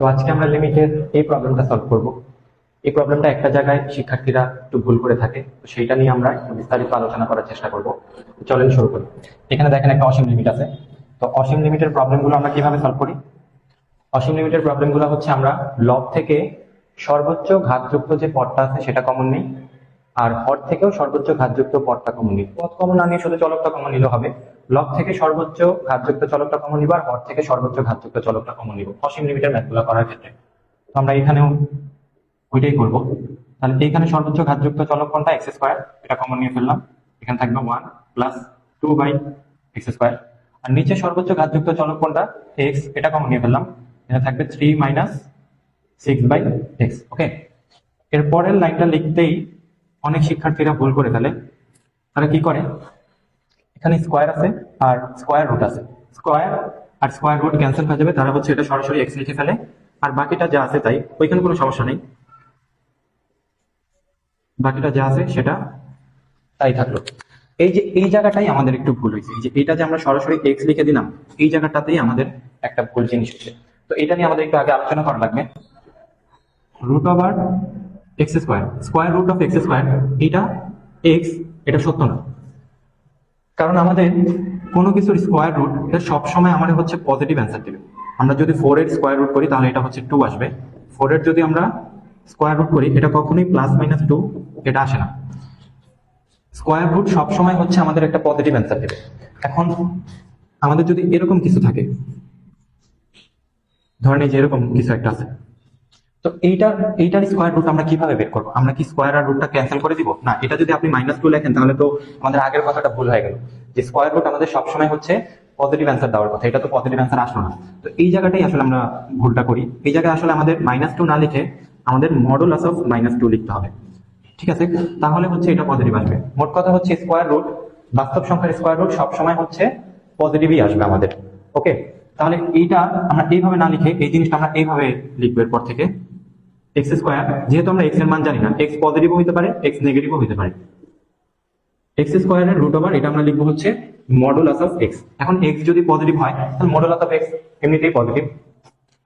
তো আজকে আমরা লিমিটের এই প্রবলেমটা সলভ করব। এই প্রবলেমটা একটা জায়গায় শিক্ষার্থীরা একটু ভুল করে থাকে, তো সেইটা নিয়ে আমরা একটু বিস্তারিত আলোচনা করার চেষ্টা করব। চলেন শুরু করি। এখানে দেখেন একটা অসীম লিমিট আছে। তো অসীম লিমিটের প্রবলেমগুলো আমরা কিভাবে সলভ করি? অসীম লিমিটের প্রবলেমগুলো হচ্ছে আমরা লব থেকে সর্বোচ্চ ঘাতযুক্ত যে পদটা আছে সেটা কমন নেই, আর হর থেকেও সর্বোচ্চ ঘাতযুক্ত পদটা কমন নিই। পদ কমন না নিয়ে শুধু চলকটা কমন নিলে হবে। লব থেকে সর্বোচ্চ ঘাতযুক্ত চলকটা কমন নিব, আর হর থেকে সর্বোচ্চ ঘাতযুক্ত চলকটা কমন নিব অসীম লিমিটের ম্যাথগুলো করার ক্ষেত্রে। তো আমরা এখানেও ওইটাই করবো। তাহলে এইখানে সর্বোচ্চ ঘাতযুক্ত চলক কোনটা? এক্স স্কোয়ার, এটা কমন নিয়ে ফেললাম। এখানে থাকবে 1 + 2/x²। আর নিচে সর্বোচ্চ ঘাতযুক্ত চলক কোনটা? এক্স, এটা কমন নিয়ে ফেললাম। এখানে থাকবে 3 - 6/x। ওকে, এর পরের লাইনটা লিখতেই অনেক শিক্ষার্থীরা ভুল করে ফেলে। তারা কি করে, এখানে স্কোয়ার আছে আর স্কোয়ার রুট আছে, স্কোয়ার আর স্কোয়ার রুট ক্যান্সেল হয়ে যাবে, তারা হচ্ছে এটা সরাসরি এক্স লিখে ফেলে, আর বাকিটা যা আছে তাই। ওইখানে কোনো সমস্যা নেই, বাকিটা যা আছে সেটা তাই থাকলো। এই যে এই জায়গাটাই আমাদের একটু ভুল হয়েছে, এই যে এটা যে আমরা সরাসরি এক্স লিখে দিলাম, এই জায়গাটাতেই আমাদের একটা ভুল জিনিস হচ্ছে। তো এটা নিয়ে আমাদের একটু আগে আলোচনা করা লাগবে। √(x²), square root of x², এটা এক্স, এটা সত্য না। কারণ আমাদের কোনো কিছুর স্কোয়ার রুট এটা সবসময় আমাদের হচ্ছে পজিটিভ অ্যান্সার দেবে। আমরা যদি 4 এর স্কোয়ার রুট করি তাহলে এটা হচ্ছে 2 আসবে। 4 এর যদি আমরা স্কোয়ার রুট করি এটা কখনোই +-2 এটা আসে না। স্কোয়ার রুট সবসময় হচ্ছে আমাদের একটা পজিটিভ অ্যান্সার দেবে। এখন আমাদের যদি এরকম কিছু থাকে, ধরেন এই যে এরকম কিছু একটা আছে, তো এইটার স্কোয়ার রুট আমরা কিভাবে বের করবো? আমরা কি স্কোয়ার আর রুটটা ক্যান্সেল করে দিব? না, এটা যদি আপনি -2 লেখেন তাহলে তো আমাদের আগের কথাটা ভুল হয়ে গেল, যে স্কোয়ার রুট আমাদের সবসময় হচ্ছে পজিটিভ অ্যান্সার দেওয়ার কথা, এটা তো পজিটিভ অ্যান্সার আসলো না। তো এই জায়গাটাই আসলে আমরা ভুলটা করি। এই জায়গায় আসলে আমাদের -2 না লিখে আমাদের মডুলাস অফ -2 লিখতে হবে। ঠিক আছে, তাহলে হচ্ছে এটা পজিটিভ আসবে। মোট কথা হচ্ছে স্কোয়ার রুট, বাস্তব সংখ্যার স্কোয়ার রুট সবসময় হচ্ছে পজিটিভই আসবে আমাদের। ওকে, তাহলে এইটা আমরা এইভাবে না লিখে এই জিনিসটা আমরা এইভাবে লিখবো এরপর থেকে। x², যেহেতু আমরা x এর মান জানি না, x পজিটিভও হতে পারে x নেগেটিভও হতে পারে, x² এর রুট ওভার এটা আমরা লিখবো হচ্ছে মডুলাস অফ x। এখন x যদি পজিটিভ হয় তাহলে মডুলাস অফ x এমনিতেই পজিটিভ,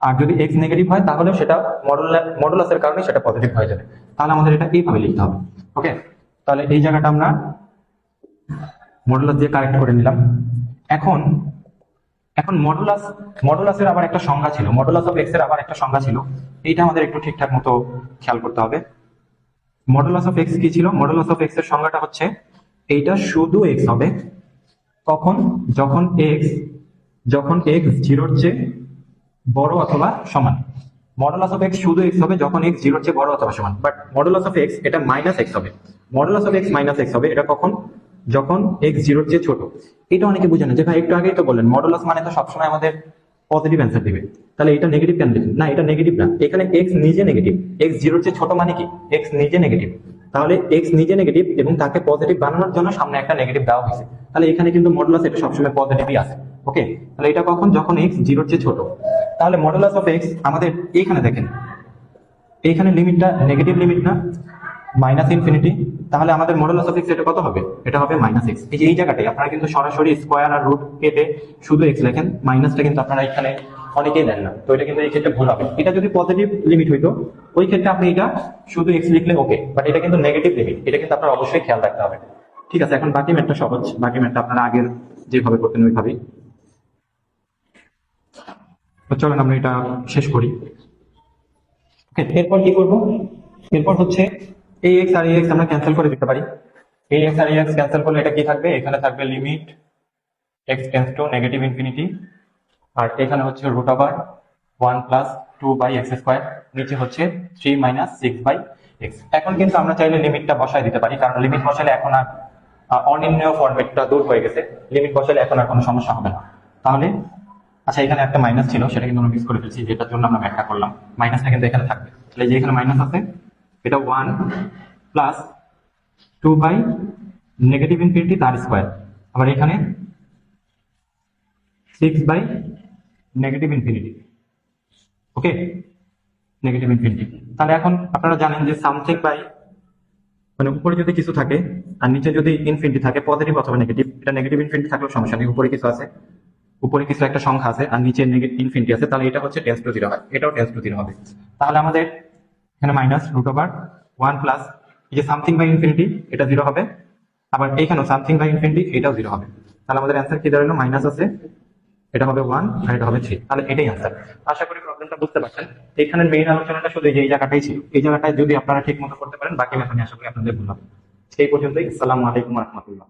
আর যদি x নেগেটিভ হয় তাহলেও সেটা মডুলাসের কারণে সেটা পজিটিভ হয়ে যাবে। তাহলে আমাদের এটা এইভাবে লিখতে হবে। ওকে, তাহলে এই জায়গাটা আমরা মডুলাস দিয়ে কারেক্ট করে নিলাম। এখন এখন মডুলাসের আবার একটা সংজ্ঞা ছিল, মডুলাস অফ x এর আবার একটা সংজ্ঞা ছিল, এইটা আমাদের একটু ঠিকঠাক মতো খেয়াল করতে হবে। মডুলাস অফ x কি ছিল? মডুলাস অফ x এর সংজ্ঞাটা হচ্ছে এইটা শুধু x হবে কখন? যখন x 0-র চেয়ে বড় অথবা সমান। মডুলাস অফ x শুধু x হবে যখন x 0-র চেয়ে বড় অথবা সমান, বাট মডুলাস অফ x এটা -x হবে। মডুলাস অফ x -x হবে এটা কখন? যখন x 0-র চেয়ে ছোট। এটা অনেকে বুঝে না যে ভাই একটু আগেই তো বললেন মডুলাস মানে তো সবসময় আমাদের পজিটিভ অ্যান্সার দিবে, তাহলে এটা নেগেটিভ কেন দিবেন? না, এটা নেগেটিভ না, এখানে x নিজে নেগেটিভ। x 0-র চেয়ে ছোট মানে কি? x নিজে নেগেটিভ। তাহলে x নিজে নেগেটিভ এবং তাকে পজিটিভ বানানোর জন্য সামনে একটা নেগেটিভ দেওয়া হয়েছে, তাহলে এখানে কিন্তু মডুলাস এটা সবসময় পজিটিভই আছে। ওকে, তাহলে এটা কখন? যখন x 0-র চেয়ে ছোট। তাহলে মডুলাস অফ x আমাদের এইখানে দেখেন, এইখানে লিমিটটা নেগেটিভ লিমিট না, -∞। তাহলে আমাদের মডুলাস অফ x এটা কত হবে? এটা হবে -x। এই যে এই জায়গাটাই আপনারা কিন্তু সরাসরি স্কোয়ার আর রুট কেটে শুধু x লেখেন, মাইনাসটা কিন্তু আপনারা এখানে অনেকেই দেন না, তো এটা কিন্তু এই ক্ষেত্রে ভুল হবে। এটা যদি পজিটিভ লিমিট হইতো ওই ক্ষেত্রে আপনি এটা শুধু x লিখলে ওকে, বাট এটা কিন্তু নেগেটিভ লিমিট, এটা কিন্তু আপনার অবশ্যই খেয়াল রাখতে হবে। ঠিক আছে, এখন বাকি ম্যাথটা সহজ, বাকি ম্যাথটা আপনারা আগের যেভাবে করতেন ওইভাবেই। তো চলেন আমরা এটা শেষ করি। ওকে, এরপর কি করব? এরপর হচ্ছে এই x আর এই x আমরা ক্যান্সেল করে দিতে পারি। এই x আর এই x ক্যান্সেল করলে এটা কি থাকবে? এখানে থাকবে লিমিট x টেন্ডস টু -∞, আর এখানে হচ্ছে √1 + 2/x², নিচে হচ্ছে 3 - 6/x। এখন কিন্তু আমরা চাইলে লিমিটটা বসায় দিতে পারি, কারণ লিমিট বসালে এখন আর অনির্ণয় ফরম্যাটটা দূর হয়ে গেছে, লিমিট বসালে এখন আর কোনো সমস্যা হবে না। তাহলে আচ্ছা, এখানে একটা মাইনাস ছিল, সেটা কিন্তু আমরা মিস করে ফেলছি, যেটার জন্য আমরা ব্যাখ্যা করলাম। মাইনাসটা কিন্তু এখানে থাকবে, তাহলে যে এখানে মাইনাস আছে এটা 1 + 2/(-∞) তার স্কোয়ার, আবার এখানে 6/(-∞). ওকে, -∞। তাহলে এখন আপনারা জানেন যে সামথিং বাই মানে উপরে যদি কিছু থাকে আর নিচে যদি ইনফিনিটি থাকে, পজিটিভ অথবা নেগেটিভ, এটা -∞ থাকলেও সমস্যা নেই, উপরে কিছু আছে উপরে কিছু একটা সংখ্যা আছে আর নিচে ইনফিনিটি আছে, তাহলে এটা হচ্ছে টেন্স টু জিরো হয়, এটাও টেন্স টু জিরো হবে। তাহলে আমাদের এখানে minus root over one plus এই যে সামথিং বাই ইনফিনিটি এটা জিরো হবে, আবার এইখানেও সামথিং বাই ইনফিনিটি এটাও জিরো হবে। তাহলে আমাদের অ্যান্সার কি দাঁড়ালো? মাইনাস আছে, এটা হবে ওয়ান আর এটা হবে থ্রি। তাহলে এটাই অ্যান্সার। আশা করি প্রবলেমটা বুঝতে পারছেন। এখানের মেইন আলোচনাটা শুধু এই জায়গাটাই ছিল, এই জায়গাটায় যদি আপনারা ঠিক মতো করতে পারেন বাকি মেথড আশা করি আপনাদের ভুল হবে। সেই পর্যন্তই। আসসালামু আলাইকুম রহমতুল্লাহ।